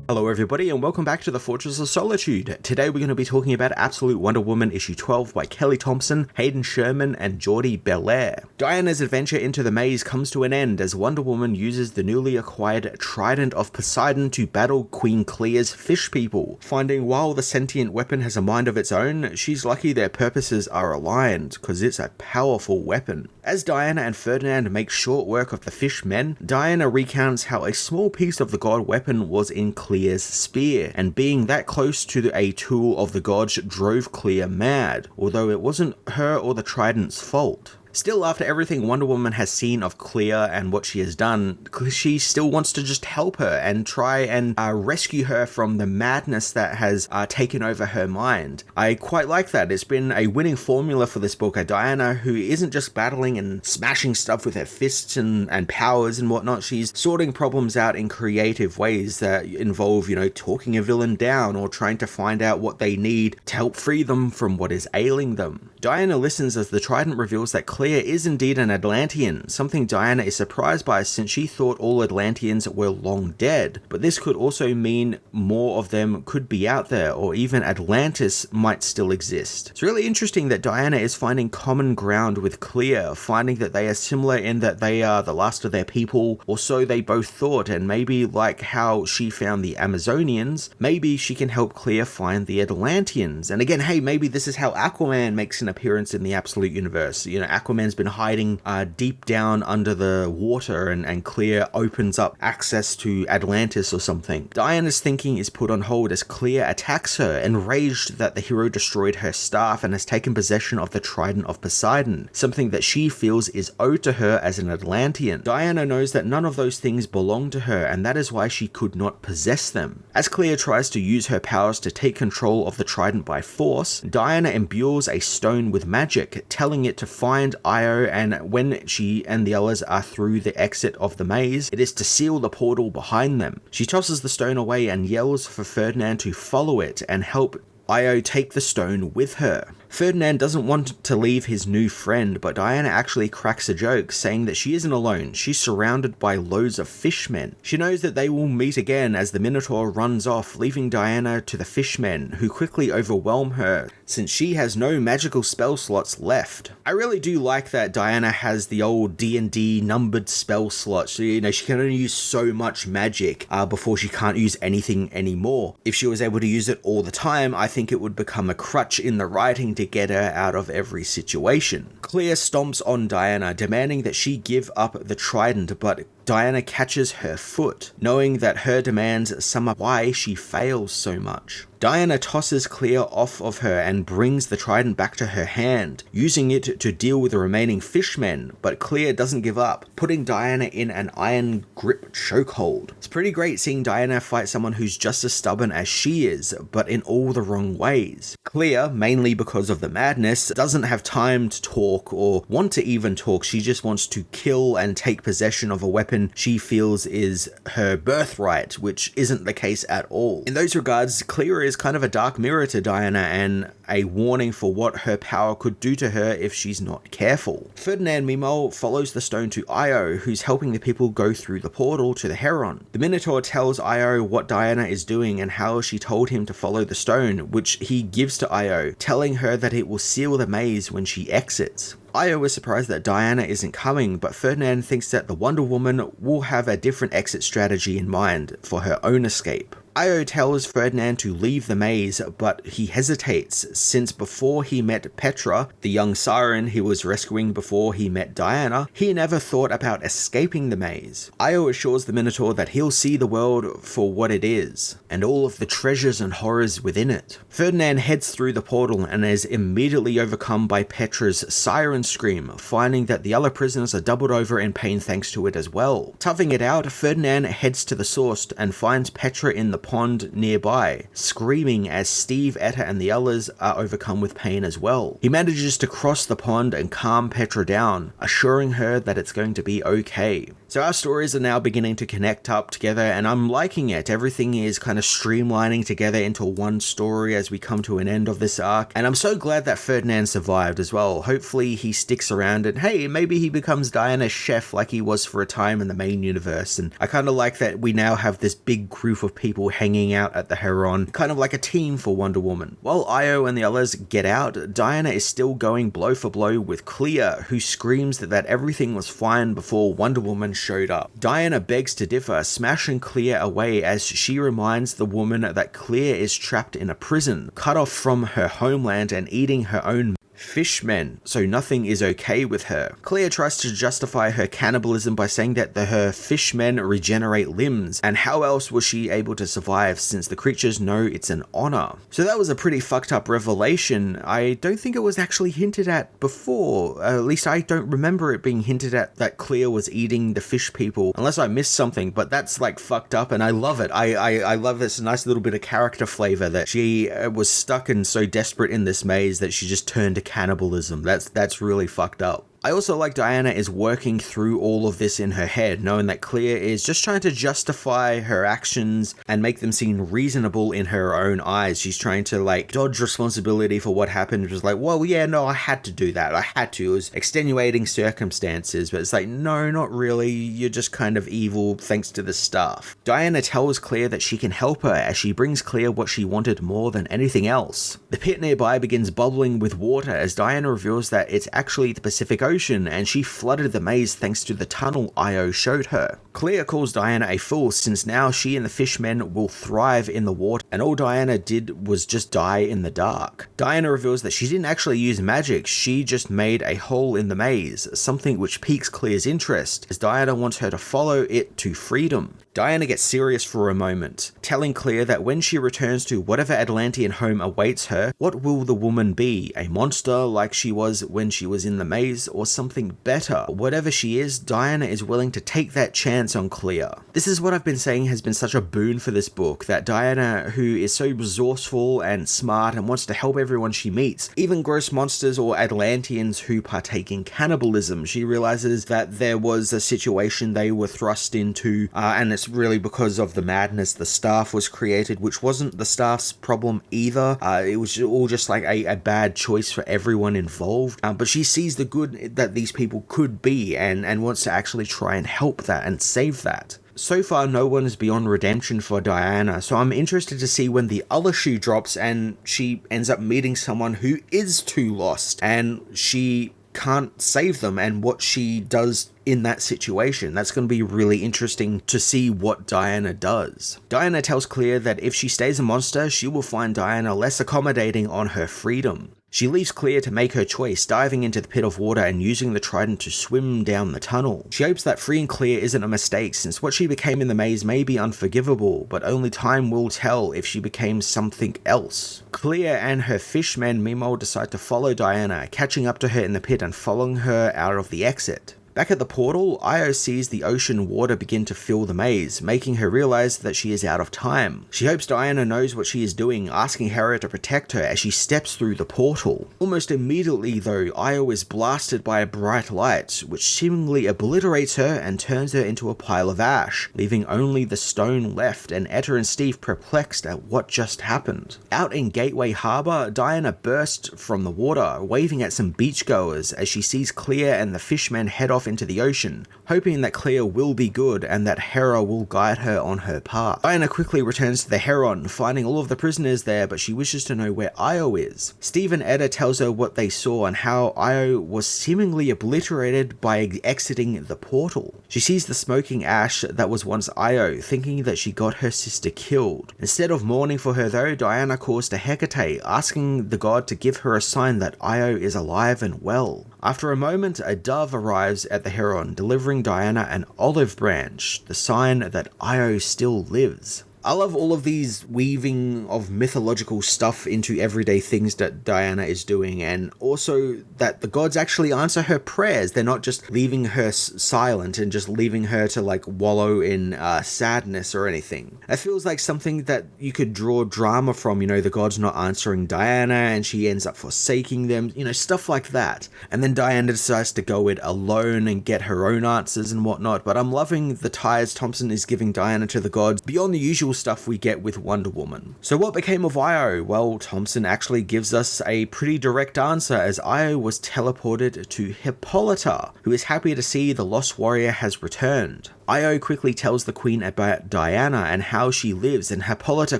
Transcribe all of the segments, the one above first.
Hello everybody and welcome back to the Fortress of Solitude. Today we're going to be talking about Absolute Wonder Woman issue 12 by Kelly Thompson, Hayden Sherman and Jordi Belair. Diana's adventure into the maze comes to an end as Wonder Woman uses the newly acquired Trident of Poseidon to battle Queen Clea's fish people. Finding while the sentient weapon has a mind of its own, she's lucky their purposes are aligned because it's a powerful weapon. As Diana and Ferdinand make short work of the fish men, Diana recounts how a small piece of the god weapon was in Clea's spear, and being that close to a tool of the gods drove Clea mad, although it wasn't her or the Trident's fault. Still, after everything Wonder Woman has seen of Clea and what she has done, she still wants to just help her and try and rescue her from the madness that has taken over her mind. I quite like that. It's been a winning formula for this book. A Diana who isn't just battling and smashing stuff with her fists and powers and whatnot. She's sorting problems out in creative ways that involve, talking a villain down or trying to find out what they need to help free them from what is ailing them. Diana listens as the Trident reveals that Clea is indeed an Atlantean, something Diana is surprised by since she thought all Atlanteans were long dead, but this could also mean more of them could be out there, or even Atlantis might still exist. It's really interesting that Diana is finding common ground with Clea, finding that they are similar in that they are the last of their people, or so they both thought, and maybe like how she found the Amazonians, maybe she can help Clea find the Atlanteans. And again, hey, maybe this is how Aquaman makes an appearance in the Absolute Universe. Aquaman's been hiding deep down under the water and Clea opens up access to Atlantis or something. Diana's thinking is put on hold as Clea attacks her, enraged that the hero destroyed her staff and has taken possession of the Trident of Poseidon, something that she feels is owed to her as an Atlantean. Diana knows that none of those things belong to her, and that is why she could not possess them. As Clea tries to use her powers to take control of the Trident by force, Diana imbues a stone with magic, telling it to find Io, and when she and the others are through the exit of the maze, it is to seal the portal behind them. She tosses the stone away and yells for Ferdinand to follow it and help Io take the stone with her. Ferdinand doesn't want to leave his new friend, but Diana actually cracks a joke, saying that she isn't alone. She's surrounded by loads of fishmen. She knows that they will meet again as the Minotaur runs off, leaving Diana to the fishmen, who quickly overwhelm her, since she has no magical spell slots left. I really do like that Diana has the old D&D numbered spell slots. So, she can only use so much magic before she can't use anything anymore. If she was able to use it all the time, I think it would become a crutch in the writing to get her out of every situation. Clea stomps on Diana, demanding that she give up the Trident, but Diana catches her foot, knowing that her demands sum up why she fails so much. Diana tosses Clea off of her and brings the Trident back to her hand, using it to deal with the remaining fishmen, but Clea doesn't give up, putting Diana in an iron grip chokehold. It's pretty great seeing Diana fight someone who's just as stubborn as she is, but in all the wrong ways. Clea, mainly because of the madness, doesn't have time to talk or want to even talk. She just wants to kill and take possession of a weapon she feels is her birthright, which isn't the case at all. In those regards, Clea is kind of a dark mirror to Diana and a warning for what her power could do to her if she's not careful. Ferdinand, meanwhile, follows the stone to Io, who's helping the people go through the portal to the Heron. The Minotaur tells Io what Diana is doing and how she told him to follow the stone, which he gives to Io, telling her that it will seal the maze when she exits. Io is surprised that Diana isn't coming, but Ferdinand thinks that the Wonder Woman will have a different exit strategy in mind for her own escape. Io tells Ferdinand to leave the maze, but he hesitates, since before he met Petra, the young siren he was rescuing before he met Diana, he never thought about escaping the maze. Io assures the Minotaur that he'll see the world for what it is, and all of the treasures and horrors within it. Ferdinand heads through the portal and is immediately overcome by Petra's siren scream, finding that the other prisoners are doubled over in pain thanks to it as well. Toughing it out, Ferdinand heads to the source and finds Petra in the pond nearby, screaming as Steve, Etta, and the others are overcome with pain as well. He manages to cross the pond and calm Petra down, assuring her that it's going to be okay. So our stories are now beginning to connect up together, and I'm liking it. Everything is kind of streamlining together into one story as we come to an end of this arc, and I'm so glad that Ferdinand survived as well. Hopefully he sticks around and hey, maybe he becomes Diana's chef like he was for a time in the main universe, and I kind of like that we now have this big group of people hanging out at the Heron, kind of like a team for Wonder Woman. While Io and the others get out, Diana is still going blow for blow with Clea, who screams that everything was fine before Wonder Woman showed up. Diana begs to differ, smashing Clea away as she reminds the woman that Clea is trapped in a prison, cut off from her homeland and eating her own fishmen, so nothing is okay with her. Clea tries to justify her cannibalism by saying that her fishmen regenerate limbs, and how else was she able to survive since the creatures know it's an honor? So that was a pretty fucked up revelation. I don't think it was actually hinted at before, at least I don't remember it being hinted at that Clea was eating the fish people, unless I missed something, but that's like fucked up and I love it. I love this nice little bit of character flavor that she was stuck and so desperate in this maze that she just turned to cannibalism. That's really fucked up. I also like Diana is working through all of this in her head, knowing that Clea is just trying to justify her actions and make them seem reasonable in her own eyes. She's trying to like dodge responsibility for what happened. It was like, well, yeah, no, I had to do that. I had to. It was extenuating circumstances, but it's like, no, not really. You're just kind of evil thanks to the staff. Diana tells Clea that she can help her as she brings Clea what she wanted more than anything else. The pit nearby begins bubbling with water as Diana reveals that it's actually the Pacific Ocean, and she flooded the maze thanks to the tunnel Io showed her. Clea calls Diana a fool since now she and the fishmen will thrive in the water, and all Diana did was just die in the dark. Diana reveals that she didn't actually use magic, she just made a hole in the maze, something which piques Clea's interest, as Diana wants her to follow it to freedom. Diana gets serious for a moment, telling Clea that when she returns to whatever Atlantean home awaits her, what will the woman be? A monster like she was when she was in the maze, or something better? Whatever she is, Diana is willing to take that chance on Clea. This is what I've been saying has been such a boon for this book, that Diana, who is so resourceful and smart and wants to help everyone she meets, even gross monsters or Atlanteans who partake in cannibalism, she realizes that there was a situation they were thrust into, and it's really because of the madness the staff was created, which wasn't the staff's problem either. It was all just like a bad choice for everyone involved. But she sees the good that these people could be and wants to actually try and help that and save that. So far, no one is beyond redemption for Diana, so I'm interested to see when the other shoe drops and she ends up meeting someone who is too lost and she can't save them, and what she does in that situation. That's going to be really interesting to see what Diana does. Diana tells Clea that if she stays a monster, she will find Diana less accommodating on her freedom. She leaves Clea to make her choice, diving into the pit of water and using the trident to swim down the tunnel. She hopes that freeing Clea isn't a mistake, since what she became in the maze may be unforgivable, but only time will tell if she became something else. Clea and her fishmen meanwhile decide to follow Diana, catching up to her in the pit and following her out of the exit. Back at the portal, Io sees the ocean water begin to fill the maze, making her realize that she is out of time. She hopes Diana knows what she is doing, asking Hera to protect her as she steps through the portal. Almost immediately though, Io is blasted by a bright light, which seemingly obliterates her and turns her into a pile of ash, leaving only the stone left, and Etta and Steve perplexed at what just happened. Out in Gateway Harbor, Diana bursts from the water, waving at some beachgoers as she sees Clea and the fishmen head off into the ocean, hoping that Clea will be good and that Hera will guide her on her path. Diana quickly returns to the Heron, finding all of the prisoners there, but she wishes to know where Io is. Steve and Etta tells her what they saw and how Io was seemingly obliterated by exiting the portal. She sees the smoking ash that was once Io, thinking that she got her sister killed. Instead of mourning for her though, Diana calls to Hecate, asking the god to give her a sign that Io is alive and well. After a moment, a dove arrives at the Heron, delivering Diana an olive branch, the sign that Io still lives. I love all of these weaving of mythological stuff into everyday things that Diana is doing, and also that the gods actually answer her prayers. They're not just leaving her silent and just leaving her to like wallow in sadness or anything. It feels like something that you could draw drama from, you know, the gods not answering Diana and she ends up forsaking them, you know, stuff like that. And then Diana decides to go it alone and get her own answers and whatnot, but I'm loving the ties Thompson is giving Diana to the gods beyond the usual stuff we get with Wonder Woman. So what became of Io? Well, Thompson actually gives us a pretty direct answer, as Io was teleported to Hippolyta, who is happy to see the Lost Warrior has returned. Io quickly tells the Queen about Diana and how she lives, and Hippolyta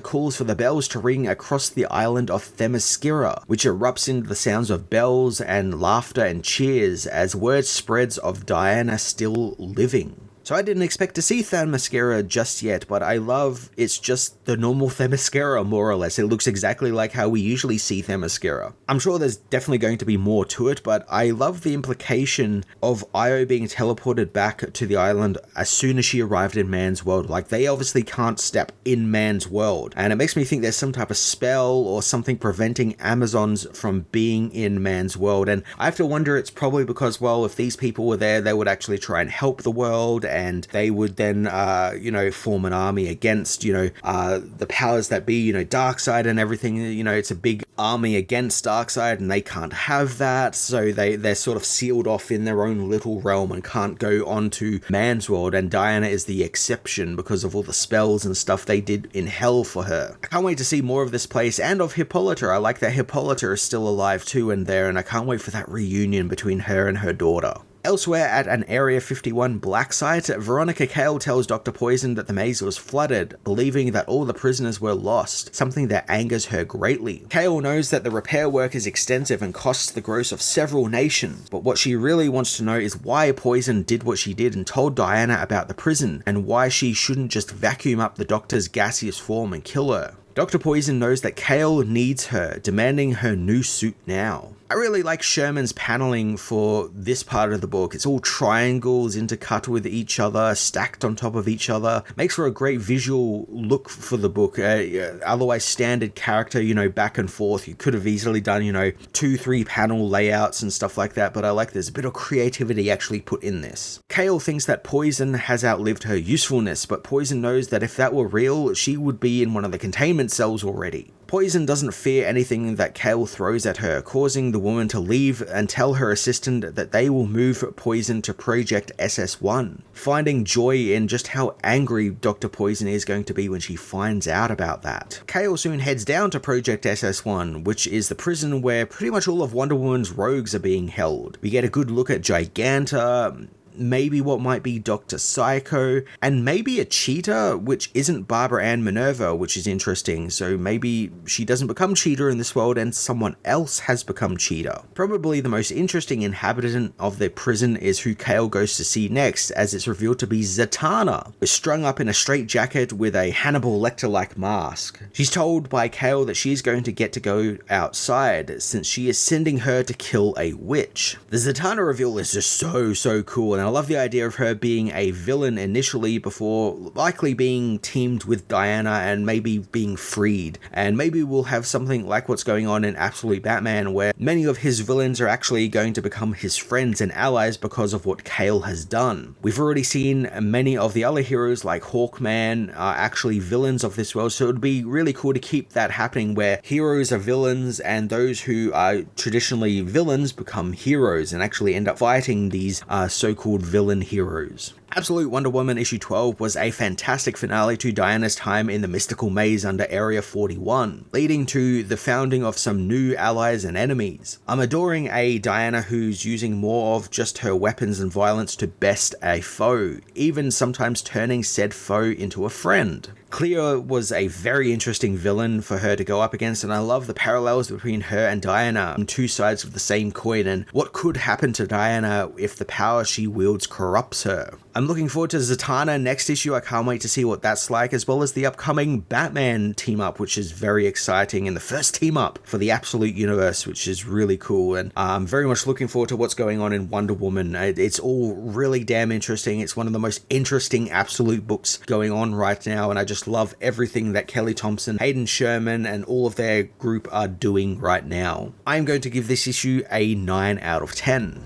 calls for the bells to ring across the island of Themyscira, which erupts into the sounds of bells and laughter and cheers as word spreads of Diana still living. So I didn't expect to see Themyscira just yet, but I love it's just the normal Themyscira, more or less. It looks exactly like how we usually see Themyscira. I'm sure there's definitely going to be more to it, but I love the implication of Io being teleported back to the island as soon as she arrived in Man's world. Like, they obviously can't step in Man's world, and it makes me think there's some type of spell or something preventing Amazons from being in Man's world. And I have to wonder, it's probably because, well, if these people were there, they would actually try and help the world, and they would then, form an army against, the powers that be, Darkseid and everything. It's a big army against Darkseid, and they can't have that, so they're sort of sealed off in their own little realm and can't go onto Man's world, and Diana is the exception because of all the spells and stuff they did in hell for her. I can't wait to see more of this place and of Hippolyta. I like that Hippolyta is still alive too and there, and I can't wait for that reunion between her and her daughter. Elsewhere at an Area 51 black site, Veronica Kale tells Dr. Poison that the maze was flooded, believing that all the prisoners were lost, something that angers her greatly. Kale knows that the repair work is extensive and costs the gross of several nations, but what she really wants to know is why Poison did what she did and told Diana about the prison, and why she shouldn't just vacuum up the Doctor's gaseous form and kill her. Dr. Poison knows that Kale needs her, demanding her new suit now. I really like Sherman's paneling for this part of the book. It's all triangles intercut with each other, stacked on top of each other. Makes for a great visual look for the book. Otherwise standard character, back and forth. You could have easily done, 2-3 panel layouts and stuff like that, but I like there's a bit of creativity actually put in this. Kale thinks that Poison has outlived her usefulness, but Poison knows that if that were real, she would be in one of the containment cells already. Poison doesn't fear anything that Kale throws at her, causing the woman to leave and tell her assistant that they will move Poison to Project SS1, finding joy in just how angry Dr. Poison is going to be when she finds out about that. Kale soon heads down to Project SS1, which is the prison where pretty much all of Wonder Woman's rogues are being held. We get a good look at Giganta, maybe what might be Dr. Psycho, and maybe a cheetah, which isn't Barbara Ann Minerva, which is interesting. So maybe she doesn't become cheetah in this world and someone else has become cheetah. Probably the most interesting inhabitant of the prison is who Kale goes to see next, as it's revealed to be Zatanna, who's strung up in a straitjacket with a Hannibal Lecter-like mask. She's told by Kale that she's going to get to go outside, since she is sending her to kill a witch. The Zatanna reveal is just so cool, and I love the idea of her being a villain initially before likely being teamed with Diana and maybe being freed. And maybe we'll have something like what's going on in Absolute Batman, where many of his villains are actually going to become his friends and allies because of what Kale has done. We've already seen many of the other heroes like Hawkman are actually villains of this world, so it would be really cool to keep that happening where heroes are villains and those who are traditionally villains become heroes and actually end up fighting these so-called villain heroes. Absolute Wonder Woman issue 12 was a fantastic finale to Diana's time in the mystical maze under Area 41, leading to the founding of some new allies and enemies. I'm adoring a Diana who's using more of just her weapons and violence to best a foe, even sometimes turning said foe into a friend. Cleo was a very interesting villain for her to go up against, and I love the parallels between her and Diana on two sides of the same coin and what could happen to Diana if the power she wields corrupts her. I'm looking forward to Zatanna next issue. I can't wait to see what that's like, as well as the upcoming Batman team up, which is very exciting, and the first team up for the Absolute Universe, which is really cool. And I'm very much looking forward to what's going on in Wonder Woman. It's all really damn interesting. It's one of the most interesting Absolute books going on right now, and I just love everything that Kelly Thompson, Hayden Sherman, and all of their group are doing right now. I'm going to give this issue a 9 out of 10.